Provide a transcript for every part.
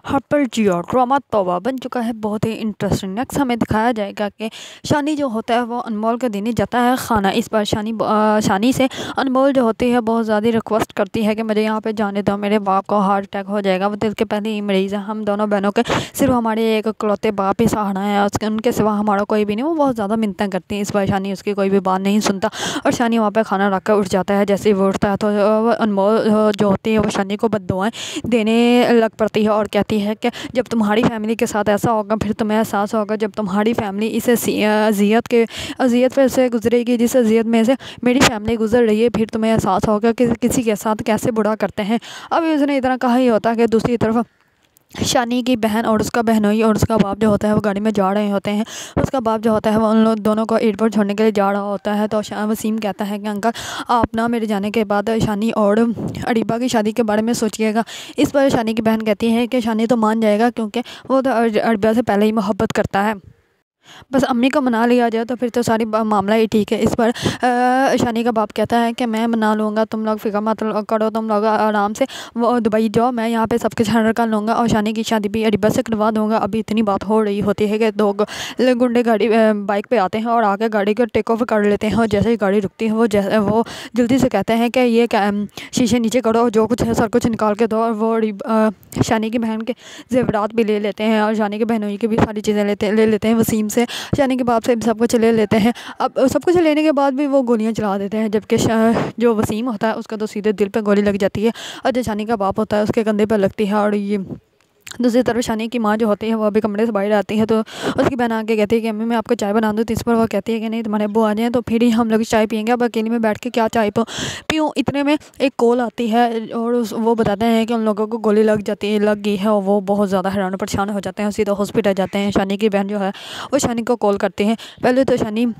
हर्पल जियो drama तौबा बन चुका है बहुत ही इंटरेस्टिंग। नेक्स्ट हमें दिखाया जाएगा कि शानी जो होता है वो अनमोल के दिन ही जाता है खाना। इस बार शानी से अनमोल जो होती है बहुत ज़्यादा रिक्वेस्ट करती है कि मुझे यहाँ पे जाने दो, मेरे बाप को हार्ट अटैक हो जाएगा, वो दिल के पहले ही मरीज़ है। हम दोनों बहनों के सिर्फ हमारे एक इकलौते बाप ही सहारा है, उनके सिवा हमारा कोई भी नहीं। वो बहुत ज़्यादा मिन्नतें करती हैं। इस बार शानी उसकी कोई भी बात नहीं सुनता और शानी वहाँ पर खाना रख कर उठ जाता है। जैसे ही वो उठता है तो अनमोल जो होती है वो शानी को बद्दुआएं देने लग पड़ती है और कहती है कि जब तुम्हारी फैमिली के साथ ऐसा होगा फिर तुम्हें एहसास होगा, जब तुम्हारी फैमिली इस अज़ियत पर से गुजरेगी जिस अज़ियत में से मेरी फैमिली गुजर रही है, फिर तुम्हें एहसास होगा कि किसी के साथ कैसे बुरा करते हैं। अभी उसने इतना कहा ही होता है कि दूसरी तरफ शानी की बहन और उसका बहनोई और उसका बाप जो होता है वो गाड़ी में जा रहे होते हैं। उसका बाप जो होता है वो उन लोग दोनों को एयरपोर्ट छोड़ने के लिए जा रहा होता है। तो वसीम कहता है कि अंकल आप ना मेरे जाने के बाद शानी और अरीबा की शादी के बारे में सोचिएगा। इस पर शानी की बहन कहती है कि शानी तो मान जाएगा क्योंकि वो तो अरीबा से पहले ही मोहब्बत करता है, बस अम्मी को मना लिया जाए तो फिर तो सारी मामला ही ठीक है। इस पर शानी का बाप कहता है कि मैं मना लूँगा, तुम लोग फिक्र मत करो, तुम लोग आराम से वो दुबई जाओ, मैं यहाँ पे सब कुछ हैंडल कर लूँगा और शानी की शादी भी अरीबा से करवा दूँगा। अभी इतनी बात हो रही होती है कि दो गुंडे गाड़ी बाइक पे आते हैं और आके गाड़ी को टेक ओवर कर लेते हैं और जैसे ही गाड़ी रुकती है वो जल्दी से कहते हैं कि ये शीशे नीचे करो और जो कुछ है सब कुछ निकाल के दो। और वो शानी की बहन के जेवरात भी ले लेते हैं और शानी के बहनोई की भी सारी चीज़ें ले लेते हैं वसीम से, शानी के बाप से सब कुछ ले लेते हैं। अब सब कुछ लेने के बाद भी वो गोलियां चला देते हैं, जबकि जो वसीम होता है उसका तो सीधे दिल पे गोली लग जाती है और जो शानी का बाप होता है उसके कंधे पर लगती है। और ये दूसरी तरफ शानी की माँ जो होती है वो अभी कमरे से बाहर आती है तो उसकी बहन आके कहती है कि अम्मी मैं आपको चाय बना दूँ। तो इस पर वो कहती है कि नहीं तुम्हारे अब्बू आ जाएँ तो फिर ही हम लोग चाय पियेंगे, अब अकेले में बैठ के क्या चाय पीऊँ। इतने में एक कॉल आती है और वो बताते हैं कि उन लोगों को गोली लग गई है और वो बहुत ज़्यादा हैरान परेशान हो जाते हैं, सीधा हॉस्पिटल जाते हैं। शानी की बहन जो है वो शानी को कॉल करती है। पहले तो शानी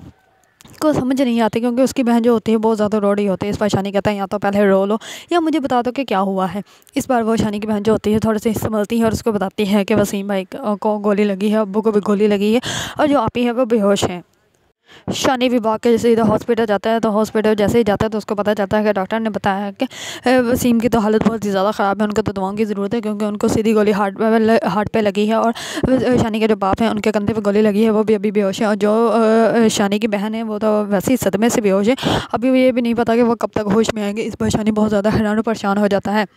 को समझ नहीं आती क्योंकि उसकी बहन जो होती है बहुत ज़्यादा रो रही होती है। इस बार शानी कहता है या तो पहले रो लो या मुझे बता दो कि क्या हुआ है। इस बार वो शानी की बहन जो होती है थोड़ी सी संभलती है और उसको बताती है कि वसीम भाई को गोली लगी है, अब्बू को भी गोली लगी है और जो आपी है वो बेहोश है। शानी विभाग के जैसे इधर हॉस्पिटल जाता है तो हॉस्पिटल जैसे ही जाता है तो उसको पता चलता है कि डॉक्टर ने बताया है कि वसीम की तो हालत बहुत ही ज़्यादा ख़राब है, उनको तो दवाओं की ज़रूरत है क्योंकि उनको सीधी गोली हार्ट पे लगी है और शानी के जो बाप हैं उनके कंधे पे गोली लगी है, वो भी अभी बेहोश है। और जो शानी की बहन है वो तो वैसे ही सदमे से बेहोश है, अभी ये भी नहीं पता कि वो कब तक होश में आएंगे। इस पर शानी बहुत ज़्यादा हैरान परेशान हो जाता है।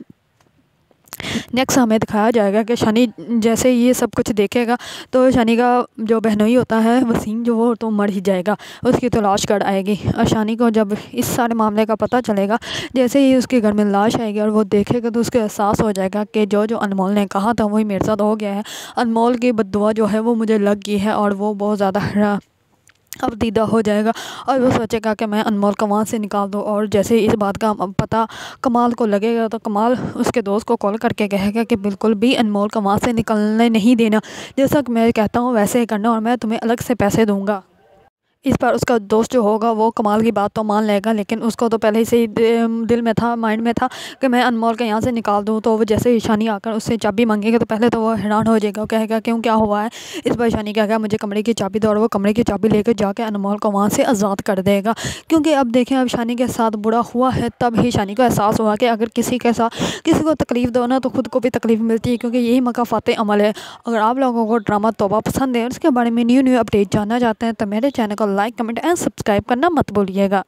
नेक्स्ट हमें दिखाया जाएगा कि शानी जैसे ये सब कुछ देखेगा तो शानी का जो बहनोई होता है वसीम जो वो तो मर ही जाएगा, उसकी तो लाश कट आएगी। और शानी को जब इस सारे मामले का पता चलेगा, जैसे ही उसके घर में लाश आएगी और वो देखेगा तो उसको एहसास हो जाएगा कि जो अनमोल ने कहा था वही मेरे साथ हो गया है। अनमोल की बद्दुआ जो है वो मुझे लग गई है और वो बहुत ज़्यादा अब दीदा हो जाएगा और वो सोचेगा कि मैं अनमोल को वहाँ से निकाल दूँ। और जैसे इस बात का पता कमाल को लगेगा तो कमाल उसके दोस्त को कॉल करके कहेगा कि बिल्कुल भी अनमोल को वहाँ से निकलने नहीं देना, जैसा कि मैं कहता हूँ वैसे ही करना और मैं तुम्हें अलग से पैसे दूँगा। इस पर उसका दोस्त जो होगा वो कमाल की बात तो मान लेगा, लेकिन उसको तो पहले से ही दिल में था, माइंड में था कि मैं अनमोल को यहाँ से निकाल दूँ। तो वो जैसे ही शानी आकर उससे चाबी मांगेगा तो पहले तो वो हैरान हो जाएगा, कहेगा क्यों क्या हुआ है। इस पर शानी कहेगा मुझे कमरे की चाबी दो और वो कमरे की चाबी लेकर जाके अनमोल को वहाँ से आज़ाद कर देगा। क्योंकि अब देखें अब शानी के साथ बुरा हुआ है, तब ही शानी को एहसास हुआ कि अगर किसी को तकलीफ़ दो ना तो ख़ुद को भी तकलीफ़ मिलती है, क्योंकि यही मकाफ़ात अमल है। अगर आप लोगों को ड्रामा तौबा पसंद है और इसके बारे में न्यू अपडेट जानना चाहते हैं तो मेरे चैनल को लाइक कमेंट एंड सब्सक्राइब करना मत भूलिएगा।